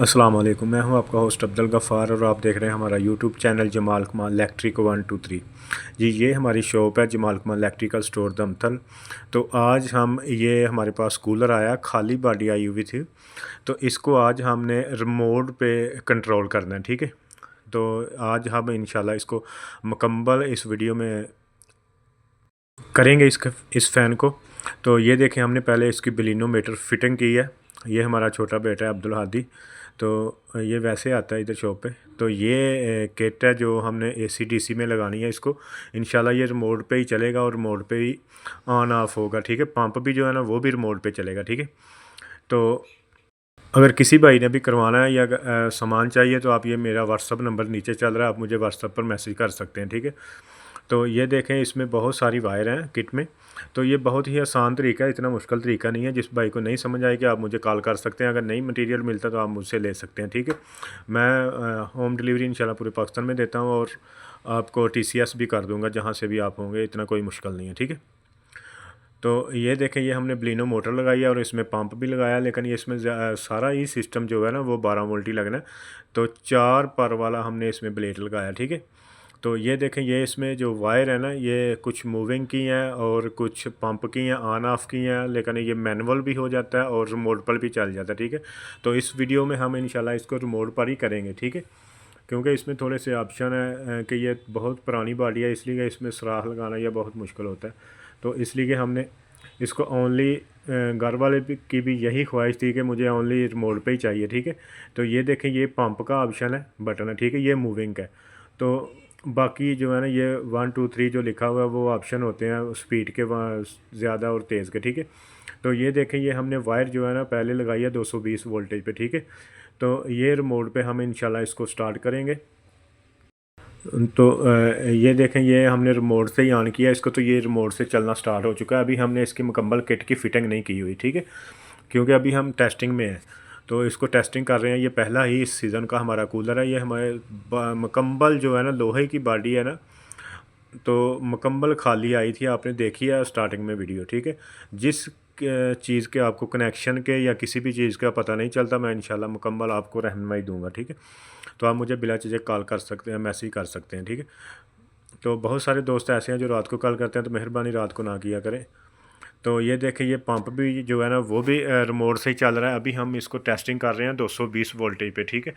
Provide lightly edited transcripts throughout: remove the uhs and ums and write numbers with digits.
अस्सलाम वालेकुम। मैं हूं आपका होस्ट अब्दुल गफ़ार और आप देख रहे हैं हमारा यूट्यूब चैनल जमाल कमाल इलेक्ट्रिक 123 जी। ये हमारी शॉप है जमाल कमाल इलेक्ट्रिकल स्टोर दमथल। तो आज हम ये हमारे पास कूलर आया, खाली बॉडी आई हुई थी, तो इसको आज हमने रिमोट पे कंट्रोल करना है। ठीक है, तो आज हम इंशाल्लाह इसको मुकम्मल इस वीडियो में करेंगे इस फ़ैन को। तो ये देखें, हमने पहले इसकी बलिनो मीटर फिटिंग की है। ये हमारा छोटा बेटा है अब्दुल हादी, तो ये वैसे आता है इधर शॉप पे। तो ये किट है जो हमने एसी डीसी में लगानी है इसको। इंशाल्लाह ये रिमोट पे ही चलेगा और रिमोट पे ही ऑन ऑफ होगा। ठीक है, पंप भी जो है ना वो भी रिमोट पे चलेगा। ठीक है, तो अगर किसी भाई ने भी करवाना है या सामान चाहिए तो आप ये मेरा व्हाट्सअप नंबर नीचे चल रहा है, आप मुझे व्हाट्सअप पर मैसेज कर सकते हैं। ठीक है, तो ये देखें, इसमें बहुत सारी वायर हैं किट में। तो ये बहुत ही आसान तरीका है, इतना मुश्किल तरीका नहीं है। जिस भाई को नहीं समझ आए कि आप मुझे कॉल कर सकते हैं, अगर नहीं मटेरियल मिलता तो आप मुझसे ले सकते हैं। ठीक है, मैं होम डिलीवरी इंशाल्लाह पूरे पाकिस्तान में देता हूँ और आपको टीसीएस भी कर दूँगा जहाँ से भी आप होंगे, इतना कोई मुश्किल नहीं है। ठीक है, तो ये देखें, ये हमने ब्लिनो मोटर लगाई है और इसमें पंप भी लगाया, लेकिन ये इसमें सारा ही सिस्टम जो है ना वो 12 वोल्ट ही लगना है। तो 4 पर वाला हमने इसमें ब्लेड लगाया। ठीक है, तो ये देखें, ये इसमें जो वायर है ना ये कुछ मूविंग की हैं और कुछ पंप की हैं, ऑन ऑफ की हैं, लेकिन ये मैनुअल भी हो जाता है और रिमोट पर भी चल जाता है। ठीक है, तो इस वीडियो में हम इंशाल्लाह इसको रिमोट पर ही करेंगे। ठीक है, क्योंकि इसमें थोड़े से ऑप्शन है कि ये बहुत पुरानी बॉडी है, इसलिए इसमें सुराख लगाना यह बहुत मुश्किल होता है। तो इसलिए कि हमने इसको ओनली घर वाले की भी यही ख्वाहिश थी कि मुझे ओनली रिमोट पे ही चाहिए। ठीक है, तो ये देखें, ये पंप का ऑप्शन है, बटन है। ठीक है, ये मूविंग है। तो बाकी जो है ना ये 1 2 3 जो लिखा हुआ है वो ऑप्शन होते हैं स्पीड के, वहाँ ज़्यादा और तेज़ के। ठीक है, तो ये देखें, ये हमने वायर जो है ना पहले लगाई है 220 वोल्टेज पे। ठीक है, तो ये रिमोट पे हम इंशाल्लाह इसको स्टार्ट करेंगे। तो ये देखें, ये हमने रिमोट से ही ऑन किया इसको, तो ये रिमोट से चलना स्टार्ट हो चुका है। अभी हमने इसकी मुकम्मल किट की फ़िटिंग नहीं की हुई। ठीक है, क्योंकि अभी हम टेस्टिंग में हैं, तो इसको टेस्टिंग कर रहे हैं। ये पहला ही इस सीज़न का हमारा कूलर है। ये हमारे मुकम्मल जो है ना लोहे की बॉडी है ना, तो मुकम्मल खाली आई थी, आपने देखी है स्टार्टिंग में वीडियो। ठीक है, जिस चीज़ के आपको कनेक्शन के या किसी भी चीज़ का पता नहीं चलता, मैं इंशाल्लाह मुकम्मल आपको रहनुमाई दूंगा। ठीक है, तो आप मुझे बिला चीज़ें कॉल कर सकते हैं, मैसेज कर सकते हैं। ठीक है, तो बहुत सारे दोस्त ऐसे हैं जो रात को कॉल करते हैं, तो मेहरबानी रात को ना किया करें। तो ये देखें, ये पंप भी जो है ना वो भी रिमोट से ही चल रहा है। अभी हम इसको टेस्टिंग कर रहे हैं 220 वोल्टेज पे। ठीक है,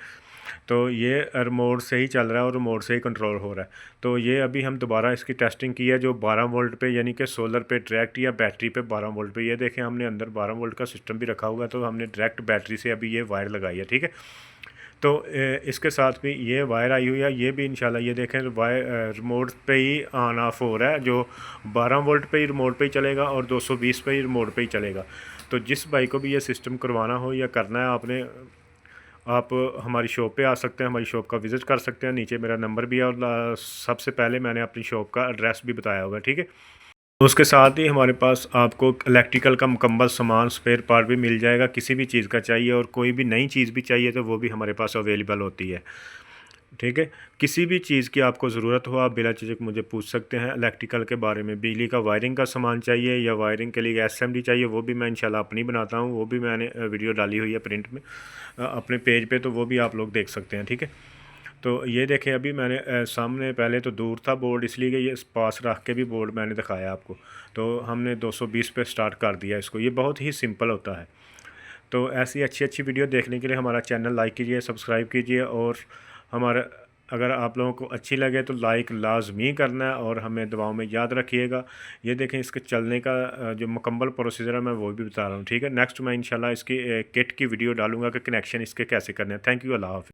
तो ये रिमोट से ही चल रहा है और रिमोट से ही कंट्रोल हो रहा है। तो ये अभी हम दोबारा इसकी टेस्टिंग की है जो 12 वोल्ट पे, यानी कि सोलर पे डायरेक्ट या बैटरी पे 12 वोल्ट पे। ये देखें, हमने अंदर 12 वोल्ट का सिस्टम भी रखा हुआ है, तो हमने डायरेक्ट बैटरी से अभी ये वायर लगाई है। ठीक है, तो इसके साथ भी ये वायर आई हुई है, ये भी इंशाल्लाह ये देखें वायर रिमोट पे ही ऑन ऑफ हो रहा है, जो 12 वोल्ट पे ही रिमोट पे ही चलेगा और 220 पे ही रिमोट पे ही चलेगा। तो जिस भाई को भी ये सिस्टम करवाना हो या करना है आपने, आप हमारी शॉप पे आ सकते हैं, हमारी शॉप का विज़िट कर सकते हैं। नीचे मेरा नंबर भी है और सबसे पहले मैंने अपनी शॉप का एड्रेस भी बताया होगा। ठीक है, उसके साथ ही हमारे पास आपको इलेक्ट्रिकल का मुकम्मल सामान स्पेयर पार्ट भी मिल जाएगा, किसी भी चीज़ का चाहिए और कोई भी नई चीज़ भी चाहिए तो वो भी हमारे पास अवेलेबल होती है। ठीक है, किसी भी चीज़ की आपको ज़रूरत हो आप बिला झिझक मुझे पूछ सकते हैं इलेक्ट्रिकल के बारे में। बिजली का वायरिंग का सामान चाहिए या वायरिंग के लिए एसएमडी चाहिए, वो भी मैं इंशाल्लाह अपनी बनाता हूँ, वो भी मैंने वीडियो डाली हुई है प्रिंट में अपने पेज पे, तो वो भी आप लोग देख सकते हैं। ठीक है, तो ये देखें, अभी मैंने सामने पहले तो दूर था बोर्ड, इसलिए कि ये पास रख के भी बोर्ड मैंने दिखाया आपको। तो हमने 220 पे स्टार्ट कर दिया इसको, ये बहुत ही सिंपल होता है। तो ऐसी अच्छी अच्छी वीडियो देखने के लिए हमारा चैनल लाइक कीजिए, सब्सक्राइब कीजिए और हमारा, अगर आप लोगों को अच्छी लगे तो लाइक लाजमी करना है और हमें दुआओं में याद रखिएगा। ये देखें, इसके चलने का जो मुकम्मल प्रोसीजर है मैं वो भी बता रहा हूँ। ठीक है, नेक्स्ट मैं इंशाल्लाह इसकी किट की वीडियो डालूंगा कि कनेक्शन इसके कैसे करने हैं। थैंक यू, अल्लाह हाफ़िज़।